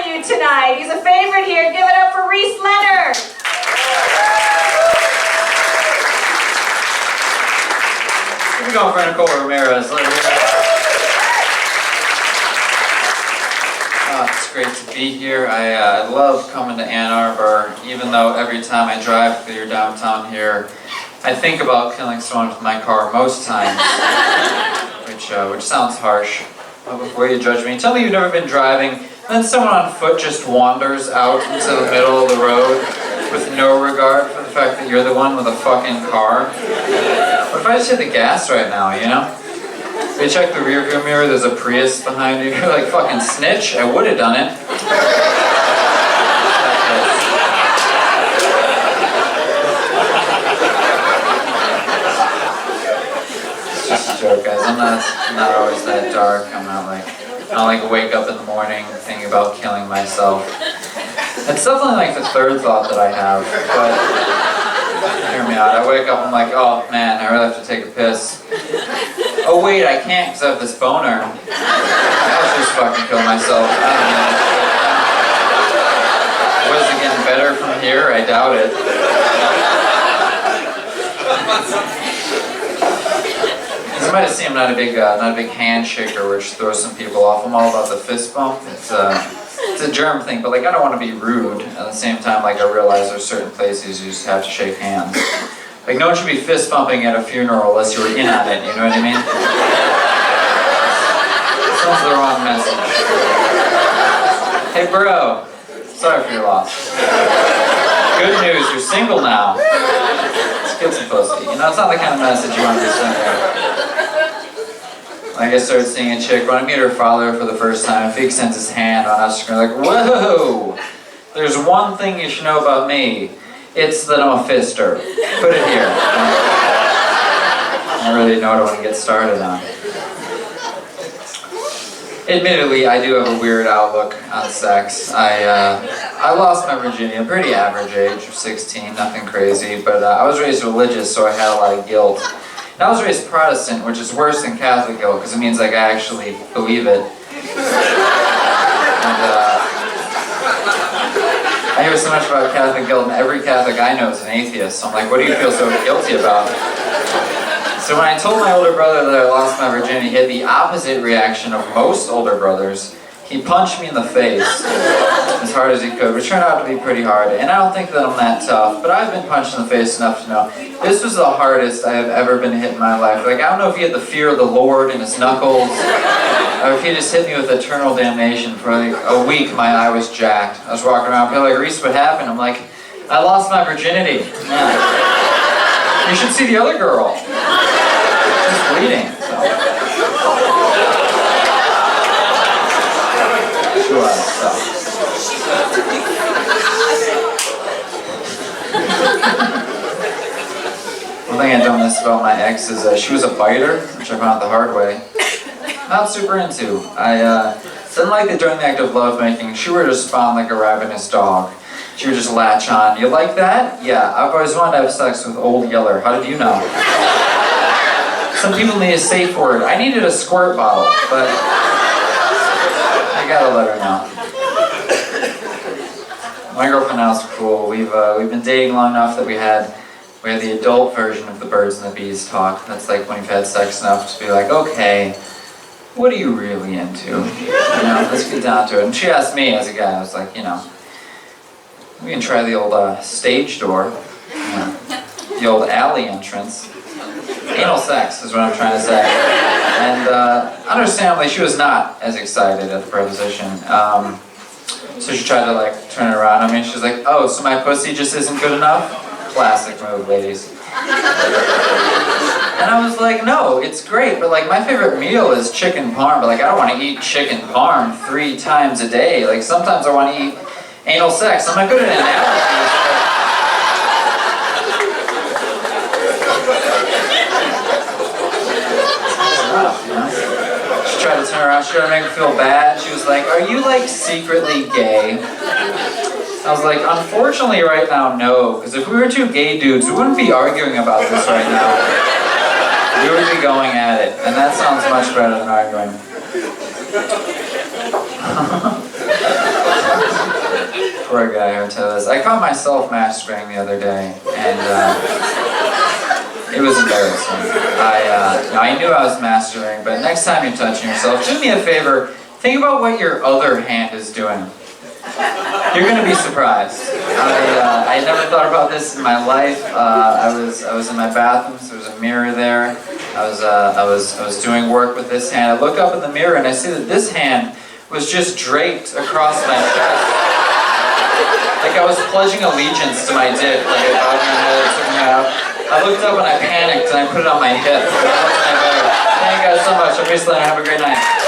you tonight. He's a favorite here. Give it up for Reese, Leonard. We're going for Nicole Ramirez. It's great to be here. I love coming to Ann Arbor, even though every time I drive through your downtown here, I think about killing someone with my car most times, which sounds harsh. But before you judge me, tell me you've never been driving, and then someone on foot just wanders out into the middle of the road with no regard for the fact that you're the one with a fucking car. What if I just hit the gas right now, you know? You check the rearview mirror, there's a Prius behind you. You're like, fucking snitch, I would have done it. It's just a joke, guys. I'm not always that dark. I don't wake up in the morning thinking about killing myself. It's definitely like the third thought that I have, but hear me out. I wake up, I'm like, oh man, I really have to take a piss. Oh wait, I can't because I have this boner. I'll just fucking kill myself. I don't know. Was it getting better from here? I doubt it. As you might have seen, I'm not a big handshaker which throws some people off. I'm all about the fist bump. It's a germ thing, but like I don't want to be rude. At the same time, like I realize there's certain places you just have to shake hands. Like no one should be fist bumping at a funeral unless you were in on it, you know what I mean? Sounds the wrong message. Hey bro, sorry for your loss. Good news, you're single now. Let's get some pussy. You know, it's not the kind of message you want to be sending. Like I started seeing a chick, when I meet her father for the first time, Fig sends his hand on Instagram, like, whoa! There's one thing you should know about me. It's that I'm a fister. Put it here. I don't really know what I want to get started on. Admittedly, I do have a weird outlook on sex. I lost my virginity at a pretty average age of 16, nothing crazy, but I was raised religious, so I had a lot of guilt. And I was raised Protestant, which is worse than Catholic guilt, because it means like I actually believe it. And, I hear so much about Catholic guilt, and every Catholic I know is an atheist, so I'm like, what do you feel so guilty about? So when I told my older brother that I lost my virginity, he had the opposite reaction of most older brothers. He punched me in the face as hard as he could, which turned out to be pretty hard. And I don't think that I'm that tough, but I've been punched in the face enough to know this was the hardest I have ever been hit in my life. Like, I don't know if he had the fear of the Lord in his knuckles, or if he just hit me with eternal damnation. For like a week, my eye was jacked. I was walking around, people like, Reese, what happened? I'm like, I lost my virginity. Yeah. You should see the other girl. She's bleeding. So. She was, so. One thing I don't miss about my ex is she was a biter, which I found out the hard way. Not super into. I didn't like that during the act of lovemaking, she would respond like a ravenous dog. She would just latch on. You like that? Yeah, I've always wanted to have sex with Old Yeller. How did you know? Some people need a safe word. I needed a squirt bottle, but I gotta let her know. My girlfriend now is cool. We've been dating long enough that we had the adult version of the birds and the bees talk. That's like when you've had sex enough to be like, okay, what are you really into? You know, let's get down to it. And she asked me as a guy, I was like, you know, we can try the old stage door, you know, the old alley entrance. Anal sex is what I'm trying to say. And understandably, she was not as excited at the proposition. So she tried to like turn it around on me. She's like, oh, so my pussy just isn't good enough? Classic move, ladies. And I was like, no, it's great, but like my favorite meal is chicken parm, but like I don't want to eat chicken parm 3 times a day. Like sometimes I want to eat anal sex. I'm not good at analogies. She tried to turn around, she tried to make me feel bad. She was like, are you like secretly gay? I was like, unfortunately right now, no. Because if we were 2 gay dudes, we wouldn't be arguing about this right now. We would be going at it. And that sounds much better than arguing. Poor guy, I tell this. I caught myself masturbating the other day, and it was embarrassing. I knew I was masturbating, but next time you're touching yourself, do me a favor, think about what your other hand is doing. You're gonna be surprised. I never thought about this in my life. I was in my bathroom, so there was a mirror there. I was doing work with this hand. I look up in the mirror and I see that this hand was just draped across my chest. Like I was pledging allegiance to my dick, like I bowed my head, took my hat off. I looked up and I panicked and I put it on my hip. Thank you guys so much. I'm Reese, Leonard. Have a great night.